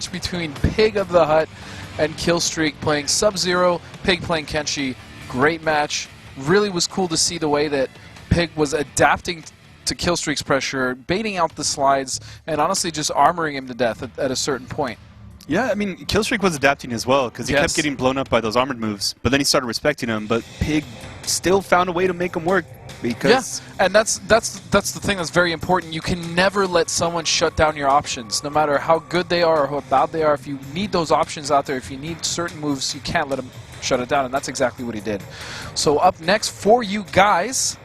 match between Pig of the Hut and Killstreak playing Sub-Zero, Pig playing Kenshi. Great match. Really was cool to see the way that Pig was adapting to Killstreak's pressure, baiting out the slides, and honestly just armoring him to death at a certain point. Yeah, I mean, Killstreak was adapting as well, because he kept getting blown up by those armored moves, but then he started respecting them, but Pig still found a way to make him work. Because and that's the thing that's very important. You can never let someone shut down your options, no matter how good they are or how bad they are. If you need those options out there, if you need certain moves, you can't let them shut it down, and that's exactly what he did. So up next for you guys,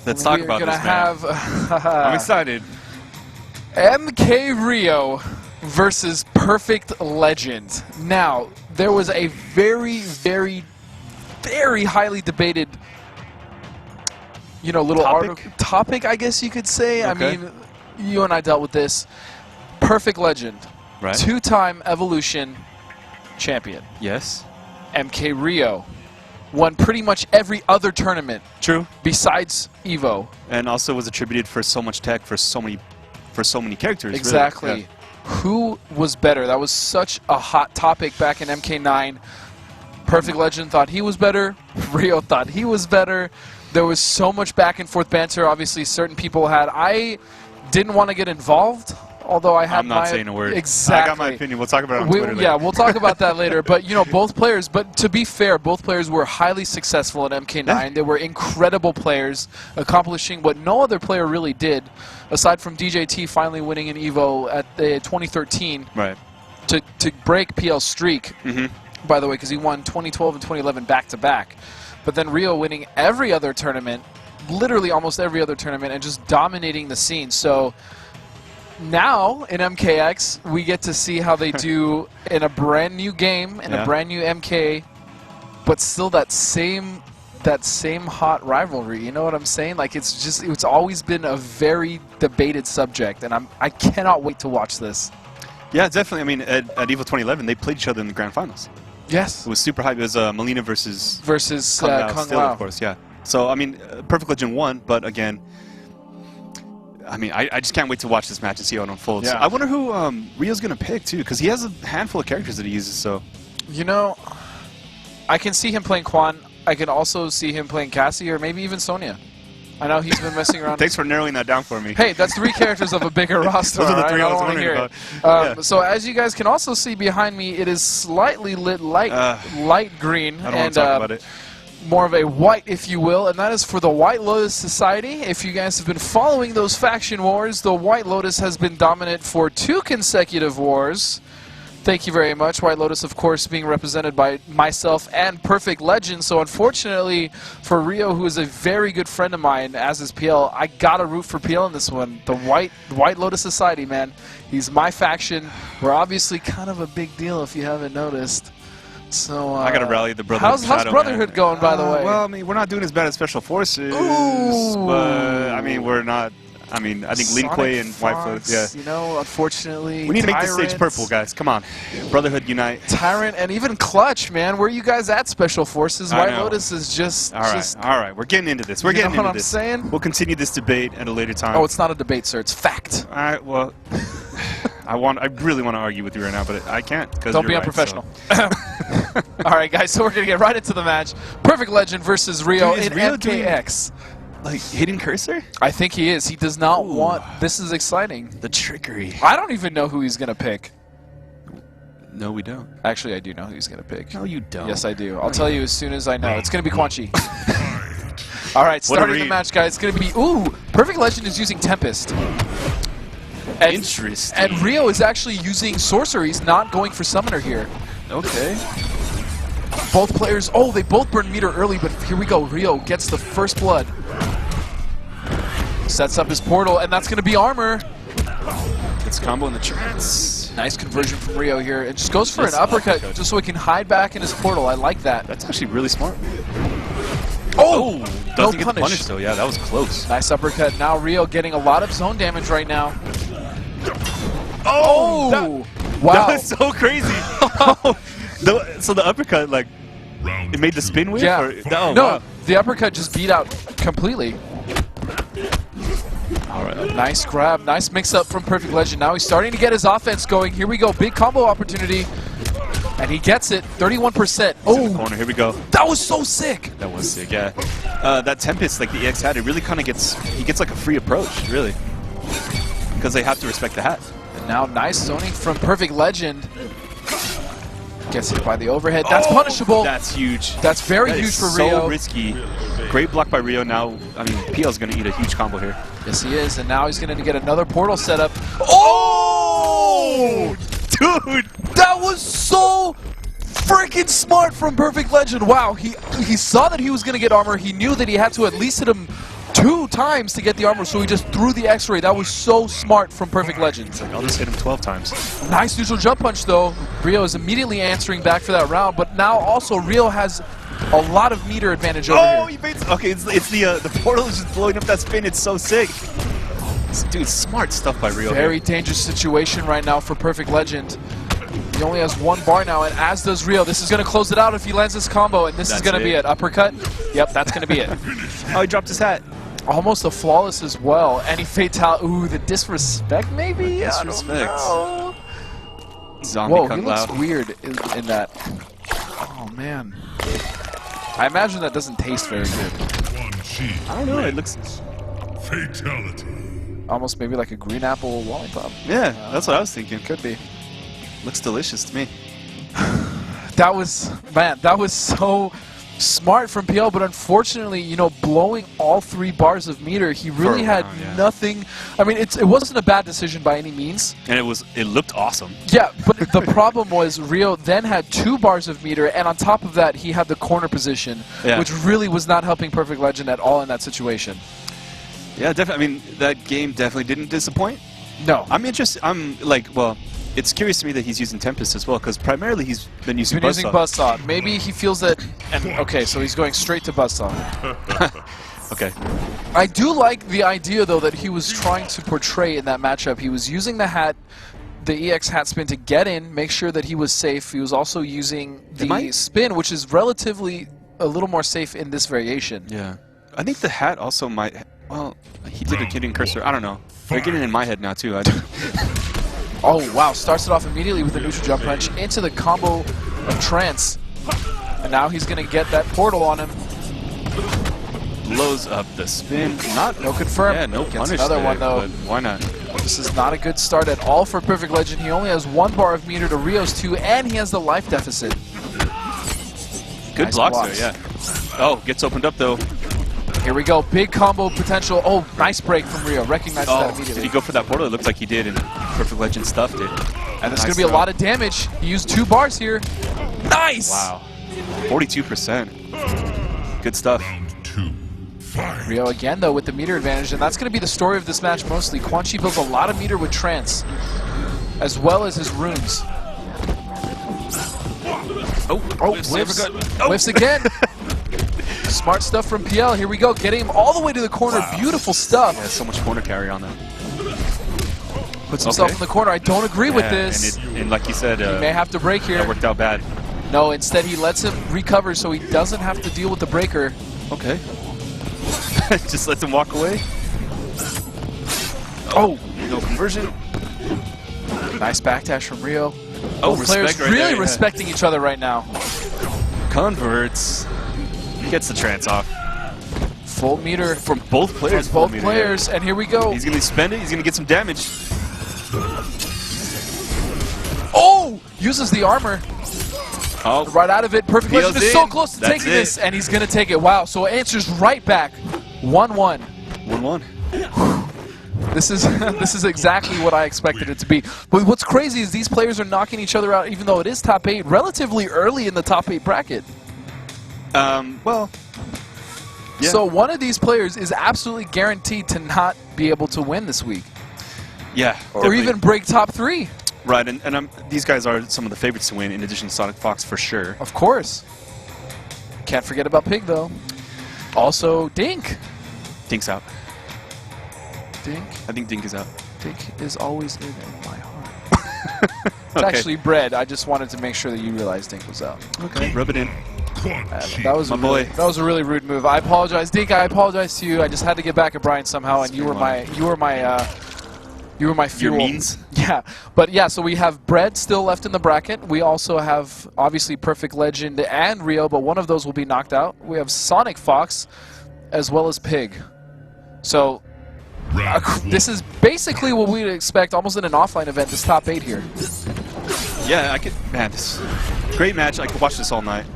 let's talk about this, man. I'm excited. MK RIO versus Perfect Legend. Now, there was a very, very, very highly debated, you know, little topic, I guess you could say. Okay. I mean, you and I dealt with this. Perfect Legend, right? Two-time Evolution champion. Yes. MK RIO won pretty much every other tournament. True. Besides EVO. And also was attributed for so much tech for so many characters. Exactly. Really. Yeah. Who was better? That was such a hot topic back in MK9. Perfect Legend thought he was better. RIO thought he was better. There was so much back and forth banter. Obviously, certain people had. I didn't want to get involved, although I had I'm not saying a word. Exactly. I got my opinion. We'll talk about it on Twitter later. Yeah, we'll talk about that later. But, you know, both players, but to be fair, both players were highly successful in MK9. Yeah. They were incredible players, accomplishing what no other player really did, aside from DJT finally winning an EVO at the 2013 to break PL's streak, by the way, because he won 2012 and 2011 back-to-back. But then RIO winning every other tournament, literally almost every other tournament, and just dominating the scene. So now in MKX, we get to see how they do in a brand new game, in a brand new MK, but still that same hot rivalry. You know what I'm saying? Like, it's always been a very debated subject, and I cannot wait to watch this. Yeah, definitely. I mean, at EVO 2011, they played each other in the grand finals. Yes. It was super hype. It was Molina versus Kung Lao, of course, yeah. So, I mean, Perfect Legend won, but again, I mean, I just can't wait to watch this match and see how it unfolds. Yeah. I wonder who RIO's going to pick, too, because he has a handful of characters that he uses, so. You know, I can see him playing Quan. I can also see him playing Cassie or maybe even Sonya. I know he's been messing around. Thanks for narrowing that down for me. Hey, that's 3 characters of a bigger roster. Those are the 3 I was wondering about. So as you guys can also see behind me, it is slightly lit light green. I don't want to talk about it. More of a white, if you will, and that is for the White Lotus Society. If you guys have been following those faction wars, the White Lotus has been dominant for 2 consecutive wars. Thank you very much. White Lotus, of course, being represented by myself and Perfect Legend. So unfortunately for RIO, who is a very good friend of mine, as is PL, I got to root for PL in this one. The White Lotus Society, man. He's my faction. We're obviously kind of a big deal if you haven't noticed. So I got to rally the Brotherhood. How's Brotherhood going, by the way? Well, I mean, we're not doing as bad as Special Forces. Ooh. But, I mean, we're not. I mean, I think Lin Kuei and White Fox, yeah. You know, unfortunately, we need to make the stage purple, guys. Come on. Brotherhood unite. Tyrant and even Clutch, man. Where are you guys at, Special Forces? White Lotus is just... All right. We're getting into this. We're getting into this. You know what I'm saying? We'll continue this debate at a later time. Oh, it's not a debate, sir. It's fact. All right, well... I really want to argue with you right now, but I can't. Don't be unprofessional. So. All right, guys, so we're going to get right into the match. Perfect Legend versus RIO in MKX. Like, hidden cursor? I think he is. He does not want... This is exciting. The trickery. I don't even know who he's going to pick. No, we don't. Actually, I do know who he's going to pick. No, you don't. Yes, I do. I'll tell you as soon as I know. It's going to be Quan Chi. All right, starting the match, guys. It's going to be... Ooh, Perfect Legend is using Tempest. Interesting. And RIO is actually using Sorcery. He's not going for Summoner here. Okay. Both players... Oh, they both burn meter early, but here we go. RIO gets the first blood. Sets up his portal, and that's going to be armor. Gets combo in the trance. Nice conversion from RIO here. It just goes for an uppercut just so he can hide back in his portal. I like that. That's actually really smart. Oh! Doesn't get punished, though. Yeah, that was close. Nice uppercut. Now RIO getting a lot of zone damage right now. Oh! Wow. That was so crazy. So the uppercut, like, it made the spin wave? Yeah. Or, no, the uppercut just beat out completely. All right, Nice grab, nice mix-up from Perfect Legend. Now he's starting to get his offense going. Here we go, big combo opportunity. And he gets it, 31%. Oh, corner. Here we go. That was so sick. That was sick, yeah. That Tempest, like the EX hat, it really kind of gets like a free approach, really. Because they have to respect the hat. And now nice zoning from Perfect Legend. Gets hit by the overhead. That's punishable. That's huge. That's very huge for Rio. So risky. Great block by Rio. Now, I mean, PL's going to eat a huge combo here. Yes, he is. And now he's going to get another portal set up. Oh! Dude! That was so freaking smart from Perfect Legend. Wow, he saw that he was going to get armor. He knew that he had to at least hit him 2 times to get the armor, so he just threw the X-ray. That was so smart from Perfect Legend. It's like, I'll just hit him 12 times. Nice neutral jump punch, though. Rio is immediately answering back for that round, but now also Rio has a lot of meter advantage over here. He baits. Okay, it's the portal is just blowing up that spin. It's so sick. Dude, smart stuff by Rio. Very dangerous situation right now for Perfect Legend. He only has 1 bar now, and as does Rio. This is going to close it out if he lands this combo, and this is going to be it. Uppercut? Yep, that's going to be it. Oh, he dropped his hat. Almost a flawless as well. Any fatal? Ooh, the disrespect maybe? Disrespect. Zombie Whoa, Kung he Lao. looks weird in that. Oh, man. I imagine that doesn't taste very good. I don't know, it looks... Fatality. Almost maybe like a green apple lollipop. Yeah, that's what I was thinking. Could be. Looks delicious to me. That was, man, that was so smart from PL, but unfortunately, you know, blowing all 3 bars of meter, he really had nothing. I mean, it wasn't a bad decision by any means. And it looked awesome. Yeah, but the problem was Rio then had 2 bars of meter, and on top of that, he had the corner position, which really was not helping Perfect Legend at all in that situation. Yeah, definitely. I mean, that game definitely didn't disappoint. No. I'm interested. I'm like, well, it's curious to me that he's using Tempest as well, because primarily he's been using Buzzsaw. Maybe he feels that. And okay, so he's going straight to Buzzsaw. Okay. I do like the idea, though, that he was trying to portray in that matchup. He was using the hat, the EX hat spin to get in, make sure that he was safe. He was also using the spin, which is relatively a little more safe in this variation. Yeah. I think the hat also might. Well, he did a kidding cursor. I don't know. They're getting in my head now, too. Oh, wow. Starts it off immediately with a neutral jump punch into the combo of Trance. And now he's going to get that portal on him. Blows up the spin. No confirm. Yeah, no punish another there, one, though. But why not? This is not a good start at all for Perfect Legend. He only has 1 bar of meter to Rio's 2, and he has the life deficit. Good blocks there, yeah. Oh, gets opened up, though. Here we go. Big combo potential. Oh, nice break from Rio. Recognizes that immediately. Did he go for that portal? It looks like he did, and Perfect Legend stuffed it. And there's going to be a lot of damage. He used 2 bars here. Nice! Wow. 42%. Good stuff. Rio again, though, with the meter advantage, and that's going to be the story of this match mostly. Quan Chi builds a lot of meter with Trance, as well as his runes. Whiffs again. Smart stuff from PL. Here we go. Getting him all the way to the corner. Wow. Beautiful stuff. Yeah, so much corner carry on that. Puts himself in the corner. I don't agree with this. And like you said, he may have to break here. That worked out bad. No, instead he lets him recover so he doesn't have to deal with the breaker. Okay. Just lets him walk away. Oh, no conversion. Nice backdash from Rio. Oh, both players right really there, respecting each other right now. Converts. Gets the Trance off. Full meter from both players. And here we go. He's going to spend it. He's going to get some damage. Oh! Uses the armor. Oh. Right out of it. Perfect Legend is so close to taking this, and he's going to take it. Wow, so it answers right back. 1-1. 1-1. This is exactly what I expected it to be. But what's crazy is these players are knocking each other out, even though it is top 8, relatively early in the top 8 bracket. Well, yeah. So one of these players is absolutely guaranteed to not be able to win this week. Yeah. Or even break top 3. Right, and these guys are some of the favorites to win, in addition to Sonic Fox for sure. Of course. Can't forget about Pig, though. Also, Dink. Dink's out. Dink? I think Dink is out. Dink is always in my heart. It's actually bread. I just wanted to make sure that you realized Dink was out. Okay, rub it in. That was My boy. That was a really rude move. I apologize, Dink. I apologize to you. I just had to get back at Brian somehow, and you were my fuel. Your means? Yeah, but yeah. So we have Bread still left in the bracket. We also have obviously Perfect Legend and Rio, but one of those will be knocked out. We have Sonic Fox, as well as Pig. So this is basically what we'd expect, almost in an offline event. This top 8 here. Yeah, I could. Man, this great match. I could watch this all night.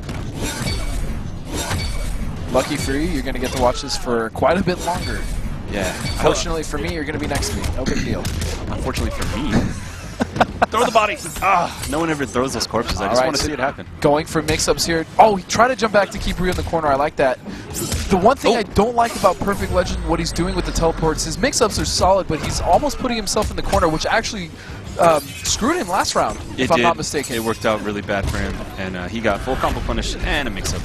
Lucky for you, you're going to get to watch this for quite a bit longer. Yeah. Fortunately for me, you're going to be next to me. No big deal. Unfortunately for me. Throw the body! Ah, no one ever throws those corpses. I just want to see it happen. Going for mix-ups here. Oh, he tried to jump back to keep Rio in the corner. I like that. The one thing I don't like about Perfect Legend, what he's doing with the teleports, his mix-ups are solid, but he's almost putting himself in the corner, which actually screwed him last round, if I'm not mistaken. It worked out really bad for him, and he got full combo punish and a mix-up.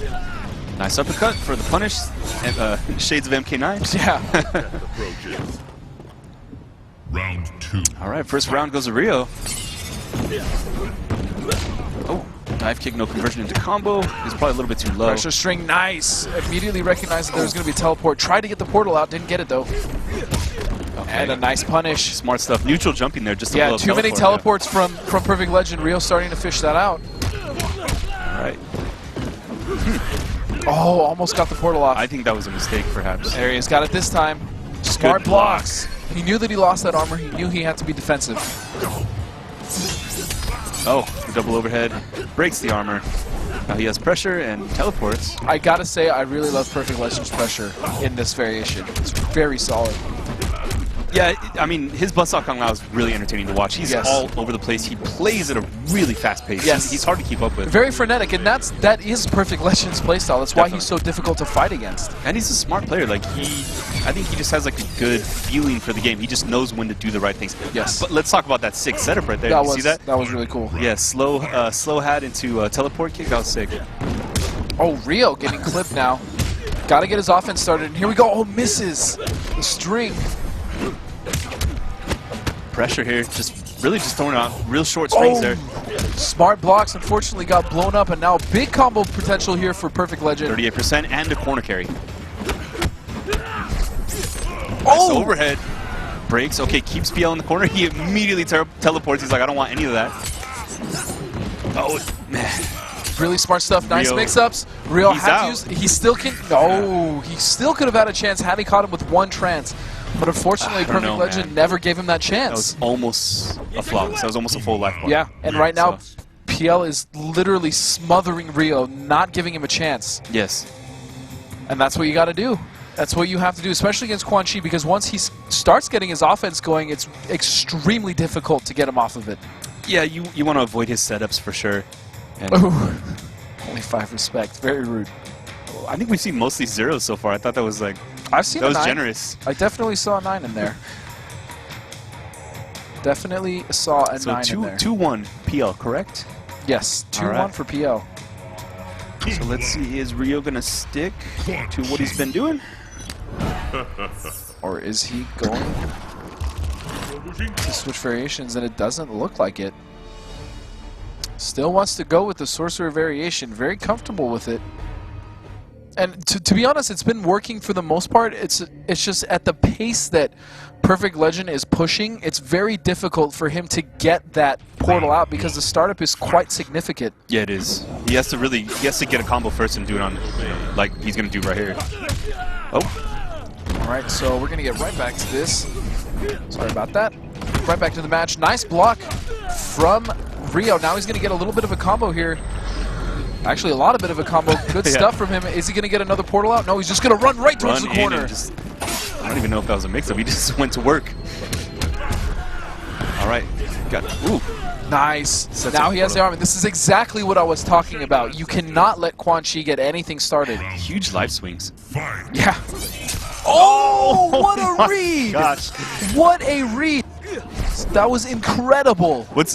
Nice uppercut for the punish, and shades of MK9. Yeah. Round 2. All right, first round goes to Rio. Oh, dive kick, no conversion into combo. He's probably a little bit too low. Pressure string, nice. Immediately recognized that there was going to be a teleport. Tried to get the portal out, didn't get it though. Okay. And a nice punish. Smart stuff. Neutral jumping there just to blow up too many teleports from Perfect Legend. Rio starting to fish that out. All right. Oh, almost got the portal off. I think that was a mistake, perhaps. There he is. Got it this time. Smart blocks. He knew that he lost that armor. He knew he had to be defensive. Oh, double overhead. Breaks the armor. Now he has pressure and teleports. I gotta say, I really love Perfect Legend's pressure in this variation. It's very solid. Yeah, I mean, his Buzzsaw Kung Lao is really entertaining to watch. He's all over the place. He plays at a really fast pace. Yes. He's hard to keep up with. Very frenetic, and that is Perfect Legend's playstyle. That's why he's so difficult to fight against. And he's a smart player. Like, I think he just has like a good feeling for the game. He just knows when to do the right things. Yes. But let's talk about that sick setup right there. Did you see that? That was really cool. Yeah, slow hat into teleport kick. That was sick. Oh, Rio getting clipped now. Got to get his offense started. And here we go. Oh, misses the string. Pressure here, just throwing out real short strings there. Smart blocks, unfortunately, got blown up, and now big combo potential here for Perfect Legend. 38% and a corner carry. Oh! Nice overhead. Breaks. Okay, keeps PL in the corner. He immediately teleports. He's like, I don't want any of that. Oh, man. Really smart stuff. Nice mix-ups. Rio had to use. He still can. No, he still could have had a chance had he caught him with one trance. But unfortunately, Perfect Legend never gave him that chance. That was almost a flawless. That was almost a full life bar. Yeah, and right now, PL is literally smothering Rio, not giving him a chance. Yes. And that's what you got to do. That's what you have to do, especially against Quan Chi, because once he starts getting his offense going, it's extremely difficult to get him off of it. Yeah, you want to avoid his setups for sure. And only 5 respect. Very rude. I think we've seen mostly zeros so far. I thought that was like... I've seen that was 9. generous. I definitely saw a 9 in there. Definitely saw a 9 in there. So 2-1 PL, correct? Yes, 2-1 for PL. So let's see, is Rio going to stick to what he's been doing? Or is he going to switch variations, and it doesn't look like it. Still wants to go with the Sorcerer variation. Very comfortable with it. And to be honest, it's been working for the most part. It's just at the pace that Perfect Legend is pushing, it's very difficult for him to get that portal out because the startup is quite significant. Yeah, it is. He has to get a combo first and do it on, like he's going to do right here. Oh. All right, so we're going to get right back to this. Sorry about that. Right back to the match. Nice block from Rio. Now he's going to get a little bit of a combo here. Actually, a lot of bit of a combo. Good stuff from him. Is he going to get another portal out? No, he's just going to run right towards the corner. I don't even know if that was a mix-up. He just went to work. All right. Got it. Ooh. Nice. Now he has the armor. This is exactly what I was talking about. You cannot let Quan Chi get anything started. Huge life swings. Yeah. Oh, what a read! Gosh. What a read! That was incredible. What's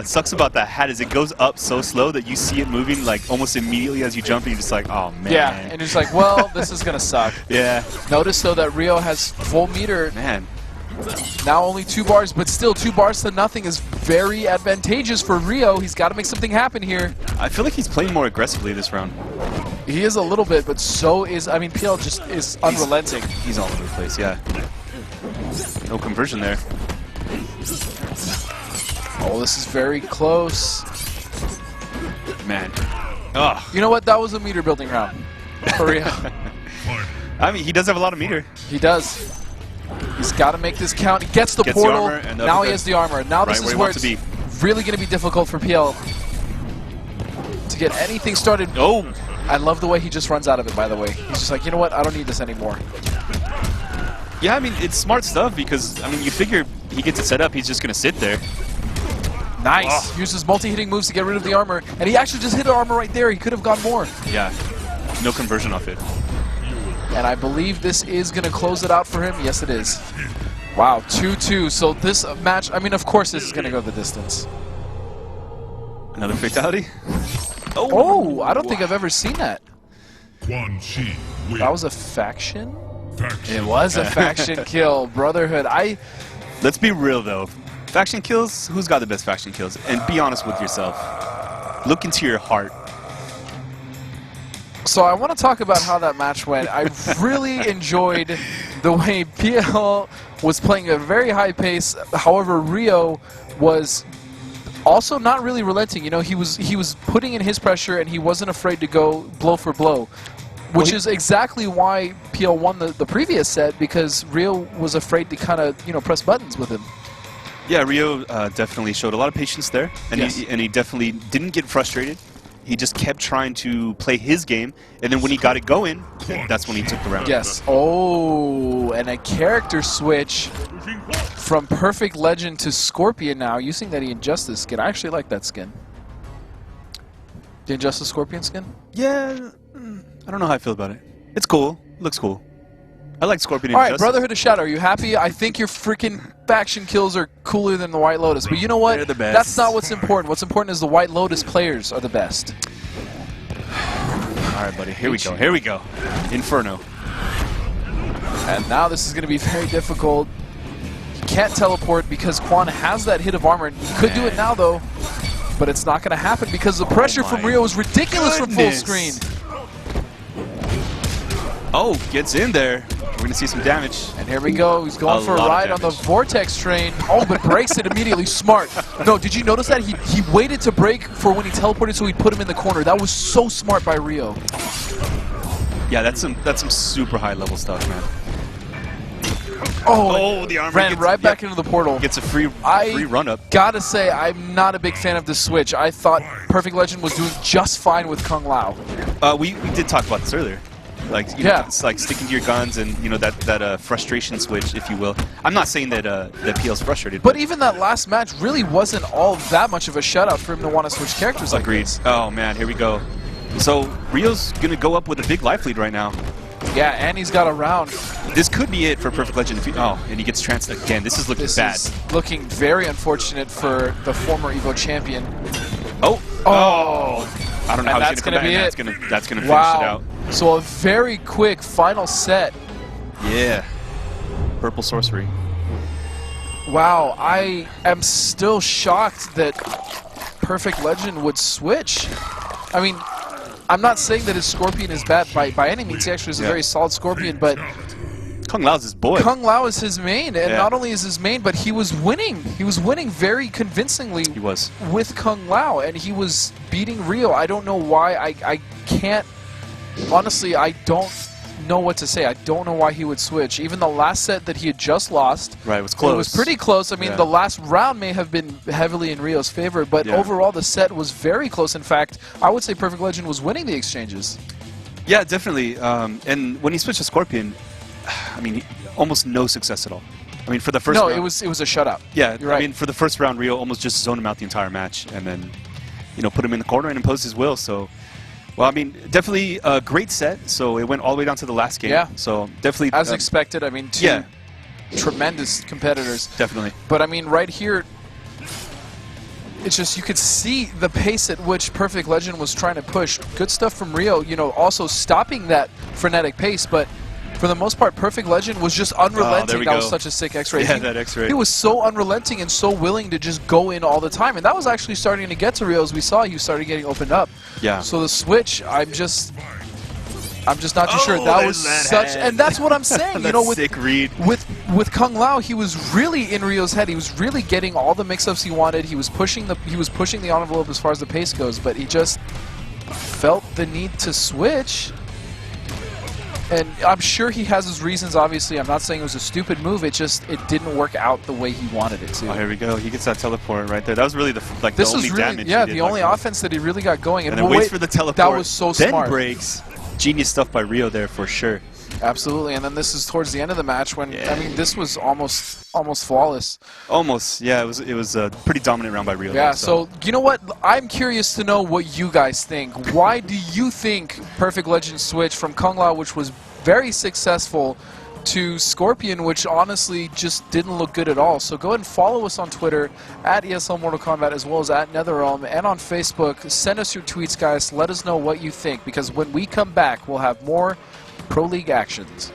sucks about that hat is it goes up so slow that you see it moving like almost immediately as you jump, and you're just like, oh man. Yeah, and you're just like, well, this is gonna suck. Yeah. Notice though that Rio has full meter. Man. Now only 2 bars, but still 2 bars to nothing is very advantageous for Rio. He's got to make something happen here. I feel like he's playing more aggressively this round. He is a little bit, but so is, I mean, PL just is unrelenting. He's all over the place, yeah. No conversion there. Oh, this is very close. Man. Ugh. You know what? That was a meter building round for Rio. I mean, he does have a lot of meter. He does. He's got to make this count. He gets the portal. The armor, and now he has the armor. Now this is where it's really going to be difficult for PL to get anything started. Oh. I love the way he just runs out of it, by the way. He's just like, you know what? I don't need this anymore. Yeah, I mean, it's smart stuff because, I mean, you figure he gets it set up, he's just going to sit there. Nice. Oh. Uses multi-hitting moves to get rid of the armor. And he actually just hit the armor right there. He could have gone more. Yeah. No conversion off it. And I believe this is going to close it out for him. Yes, it is. Wow, 2-2. So this match, I mean, of course this is going to go the distance. Another fatality? Oh, I don't think I've ever seen that. Quan-Chi wins. That was a faction? Faction. It was a faction kill. Brotherhood. Let's be real, though. Faction kills? Who's got the best faction kills? And be honest with yourself. Look into your heart. So I want to talk about how that match went. I really enjoyed the way PL was playing at a very high pace. However, Rio was also not really relenting. You know, he was putting in his pressure and he wasn't afraid to go blow for blow, which is exactly why PL won the previous set, because Rio was afraid to kind of, you know, press buttons with him. Yeah, Rio definitely showed a lot of patience there, and yes. he definitely didn't get frustrated. He just kept trying to play his game, and then when he got it going, that's when he took the round. Yes. Oh, and a character switch from Perfect Legend to Scorpion now, using that Injustice skin. I actually like that skin. The Injustice Scorpion skin? Yeah, I don't know how I feel about it. It's cool. Looks cool. I like Scorpion All right, Injustice. Brotherhood of Shadow, are you happy? I think your freaking faction kills are cooler than the White Lotus. But you know what? They're the best. That's not what's important. What's important is the White Lotus players are the best. All right, buddy. Here we go. Here we go. Inferno. And now this is going to be very difficult. He can't teleport because Quan has that hit of armor. He could do it now, though. But it's not going to happen because the pressure from Rio is ridiculous from full screen. Oh, gets in there. We're going to see some damage. And here we go. He's going for a ride on the Vortex train. Oh, but breaks it immediately. Smart. No, did you notice that? He waited to break for when he teleported so he'd put him in the corner. That was so smart by Rio. Yeah, that's some super high level stuff, man. Oh, the armor ran right back into the portal. Gets a free run up. Gotta say, I'm not a big fan of the switch. I thought Perfect Legend was doing just fine with Kung Lao. We did talk about this earlier. Like, you know, it's like sticking to your guns and, you know, that frustration switch, if you will. I'm not saying that that PL's frustrated. But even that last match really wasn't all that much of a shutout for him to want to switch characters like Agreed. this. Oh, man, here we go. So, Rio's going to go up with a big life lead right now. Yeah, and he's got a round. This could be it for Perfect Legend. And he gets tranced again. This is looking bad. This is looking very unfortunate for the former EVO champion. Oh! I don't know how he's going to come back. That's going to finish it out. So a very quick final set. Yeah. Purple Sorcery. Wow, I am still shocked that Perfect Legend would switch. I mean, I'm not saying that his Scorpion is bad by any means. He actually is a very solid Scorpion, but Kung Lao's his boy. Kung Lao is his main, and not only is his main, but he was winning. He was winning very convincingly. He was. With Kung Lao, and he was beating Rio. I don't know why. I can't. Honestly, I don't know what to say. I don't know why he would switch. Even the last set that he had just lost. Right, it was close. It was pretty close. I mean, the last round may have been heavily in Rio's favor, but overall the set was very close. In fact, I would say Perfect Legend was winning the exchanges. Yeah, definitely. And when he switched to Scorpion, I mean, almost no success at all. I mean, for the first round, it was a shutout. Yeah, you're right. I mean, for the first round, Rio almost just zoned him out the entire match, and then, you know, put him in the corner and imposed his will. So, well, I mean, definitely a great set. So it went all the way down to the last game. Yeah. So definitely, as expected. I mean, two tremendous competitors. Definitely. But I mean, right here, it's just you could see the pace at which Perfect Legend was trying to push. Good stuff from Rio. You know, also stopping that frenetic pace, but for the most part, Perfect Legend was just unrelenting. That was go. such a sick X-ray. Yeah, that X-ray. He was so unrelenting and so willing to just go in all the time. And that was actually starting to get to RIO. As we saw, he started getting opened up. Yeah. So the switch, I'm just not too sure. That was such, and that's what I'm saying. You know, with sick read. With Kung Lao, he was really in RIO's head. He was really getting all the mix-ups he wanted. He was pushing the envelope as far as the pace goes, but he just felt the need to switch. And I'm sure he has his reasons, obviously. I'm not saying it was a stupid move. It didn't work out the way he wanted it to. Oh, here we go. He gets that teleport right there. That was really the only damage. Yeah, he did, the only offense that he really got going. And then waits for the teleport. That was so smart. Then breaks. Genius stuff by RIO there for sure. Absolutely. And then this is towards the end of the match when I mean this was almost flawless. Almost. Yeah, it was a pretty dominant round by RIO. Yeah, so you know what? I'm curious to know what you guys think. Why do you think Perfect Legend switch from Kung Lao, which was very successful, to Scorpion, which honestly just didn't look good at all? So go ahead and follow us on Twitter at ESL Mortal Kombat as well as at NetherRealm, and on Facebook. Send us your tweets, guys. Let us know what you think, because when we come back, we'll have more Pro League actions.